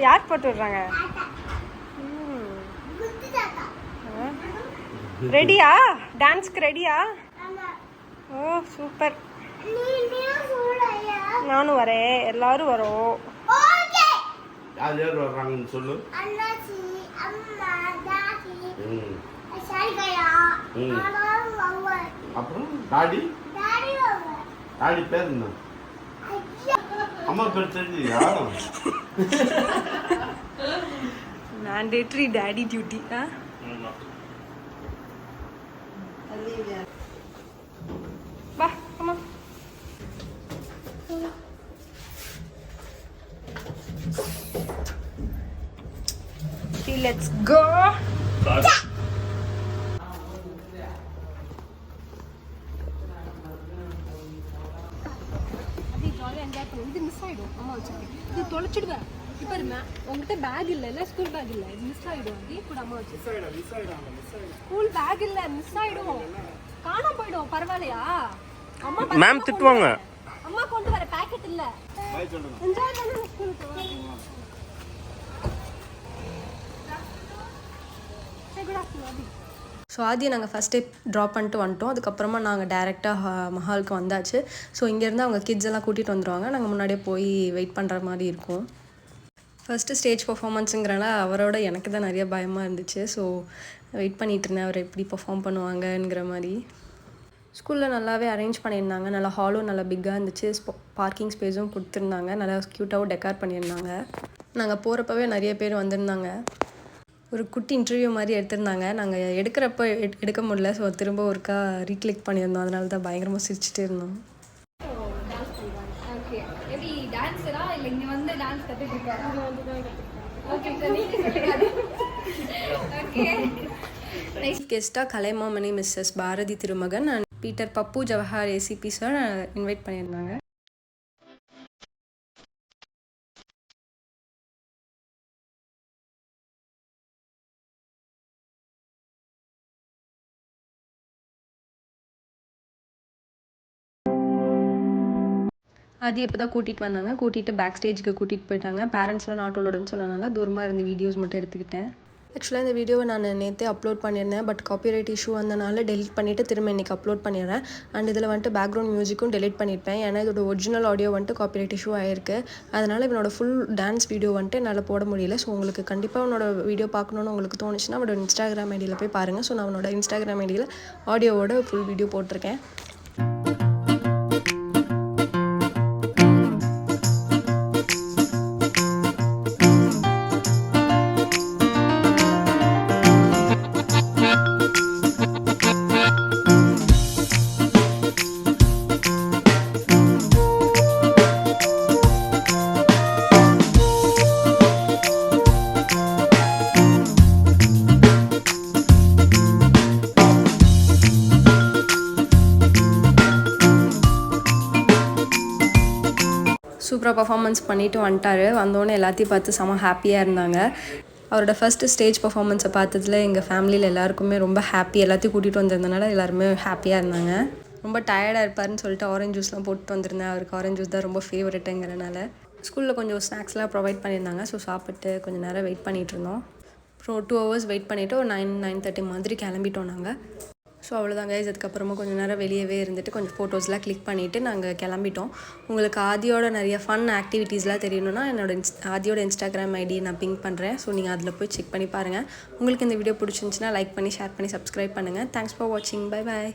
யார் போட்டு விடுறாங்க? ரெடியா? டான்ஸ்க்கு ரெடியா? ஓ சூப்பர். நானும் வரேன், எல்லாரும் வரோம். யார் யார் வர்றாங்கன்னு சொல்லு. அப்புறம் டாடி டாடி பேர் என்ன? அம்மா பேர் தெரியுயா? Mandatory daddy duty. வா அம்மா. Let's go. இது மிஸ் ஆயிடும். அம்மா வச்சிருக்கேன். இது தொலைச்சிடுவேன். இப்போ உங்ககிட்ட பேக் இல்ல, ஸ்கூல் பேக் இல்ல, இது மிஸ் ஆயிடும். அது கூட அம்மா வச்சு ஸ்கூல் பேக் இல்ல, மிஸ் ஆயிடும், காணாம போயிடும். பரவாயில்லையா? அம்மா மேம் திட்டுவாங்க. அம்மா கொண்டு வர பாக்கெட் இல்ல. பை சொல்லுங்க. என்ஜாய் பண்ணுங்க ஸ்கூலுக்கு. ஸோ ஆதியை நாங்கள் ஃபஸ்ட் டே ட்ராப் பண்ணிட்டு வந்துட்டோம். அதுக்கப்புறமா நாங்கள் டேரெக்டாக மஹாலுக்கு வந்தாச்சு. ஸோ இங்கேருந்து அவங்க கிட்ஸ் எல்லாம் கூட்டிகிட்டு வந்துடுவாங்க. நாங்கள் முன்னாடியே போய் வெயிட் பண்ணுற மாதிரி இருக்கும். ஃபஸ்ட்டு ஸ்டேஜ் பர்ஃபார்மன்ஸுங்கிறனால அவரோட எனக்கு தான் நிறைய பயமாக இருந்துச்சு. ஸோ வெயிட் பண்ணிகிட்டு இருந்தேன் அவர் எப்படி பர்ஃபார்ம் பண்ணுவாங்கங்கிற மாதிரி. ஸ்கூலில் நல்லாவே அரேஞ்ச் பண்ணியிருந்தாங்க. நல்லா ஹாலும் நல்லா பிக்காக இருந்துச்சு. பார்க்கிங் ஸ்பேஸும் கொடுத்துருந்தாங்க. நல்லா க்யூட்டாகவும் டெக்கார் பண்ணியிருந்தாங்க. நாங்கள் போகிறப்பவே நிறைய பேர் வந்திருந்தாங்க. ஒரு குட்டி இன்டர்வியூ மாதிரி எடுத்திருந்தாங்க. நாங்கள் எடுக்கிறப்ப எடுக்க முடியல. ஸோ திரும்ப ஒருக்கா ரீக்ளிக் பண்ணியிருந்தோம். அதனால தான் பயங்கரமாக சிரிச்சுட்டு இருந்தோம். கெஸ்ட்டாக Kalaimamani Mrs Bharathi Thirumagan and Peter Pappu Jawahar ACP sir invite பண்ணியிருந்தாங்க. அது இப்போ தான் கூட்டிகிட்டு வந்தாங்க. கூட்டிகிட்டு பேக் ஸ்டேஜுக்கு கூட்டிகிட்டு போயிட்டாங்க. பேரண்ட்ஸ்லாம் நாட் அலோடுன்னு சொன்னனால தூரமாக இருந்து வீடியோஸ் மட்டும் எடுத்துக்கிட்டேன். ஆக்சுவலாக இந்த வீடியோவை நான் நேற்றே அப்லோட் பண்ணியிருந்தேன். பட் காப்பிரைட் இஷ்யூ வந்தனால டெலிட் பண்ணிவிட்டு திரும்ப இன்றைக்கி அப்லோட் பண்ணிடுறேன். அண்ட் இதில் வந்துட்டு பேக்ரவுண்ட் மியூசிக்கும் டெலிட் பண்ணியிருப்பேன். ஏன்னா இதோட ஒரிஜினல் ஆடியோ வந்துட்டு காப்பிரைட் இஷ்யூ ஆகிருக்கு. அதனால் இவனோட ஃபுல் டான்ஸ் வீடியோ வந்துட்டு என்னால் போட முடியல. ஸோ உங்களுக்கு கண்டிப்பாக அவனோட வீடியோ பார்க்கணுன்னு உங்களுக்கு தோணுச்சுன்னா அவனோட இன்ஸ்டாகிராம் ஐடியில் போய் பாருங்கள். ஸோ நான் அவனோட இன்ஸ்டாகிராம் ஐடியில் ஆடியோவோட ஃபுல் வீடியோ போட்டிருக்கேன். சூப்பராக பர்ஃபார்மன்ஸ் பண்ணிவிட்டு வந்துட்டார். வந்தோடனே எல்லாத்தையும் பார்த்து செம ஹாப்பியாக இருந்தாங்க. அவரோட ஃபஸ்ட்டு ஸ்டேஜ் பர்ஃபார்மன்ஸை பார்த்ததுல எங்கள் ஃபேமிலியில் எல்லாருக்குமே ரொம்ப ஹாப்பி. எல்லாத்தையும் கூட்டிகிட்டு வந்திருந்தனால எல்லாருமே ஹாப்பியாக இருந்தாங்க. ரொம்ப டயர்டாக இருப்பாருன்னு சொல்லிட்டு ஆரஞ்ச் ஜூஸ்லாம் போட்டு வந்திருந்தேன். அவருக்கு ஆரஞ்ச் ஜூஸ் தான் ரொம்ப ஃபேவரெட்டுங்கிறனால. ஸ்கூலில் கொஞ்சம் ஸ்நாக்ஸ்லாம் ப்ரொவைட் பண்ணியிருந்தாங்க. ஸோ சாப்பிட்டு கொஞ்சம் நேரம் வெயிட் பண்ணிகிட்டு இருந்தோம். அப்புறம் 2 hours வெயிட் பண்ணிவிட்டு ஒரு 9-9:30 மாதிரி கிளம்பிட்டோம் நாங்கள். ஸோ அவ்வளோதான் கைஸ். அதுக்கப்புறமா கொஞ்சம் நேரம் வெளியவே இருந்துட்டு கொஞ்சம் ஃபோட்டோஸ்லாம் கிளிக் பண்ணிவிட்டு நாங்கள் கிளம்பிட்டோம். உங்களுக்கு ஆதியோட நிறைய ஃபன் ஆக்டிவிட்டீஸ்லாம் தெரியணுன்னா ஆதியோட இன்ஸ்டாகிராம் ஐடி நான் பிங்க் பண்ணுறேன். ஸோ நீங்கள் அதில் போய் செக் பண்ணி பாருங்கள். உங்களுக்கு இந்த வீடியோ பிடிச்சிருந்துச்சின்னா லைக் பண்ணி ஷேர் பண்ணி சப்ஸ்கிரைப் பண்ணுங்கள். தேங்க்ஸ் ஃபார் வாட்சிங். Bye bye.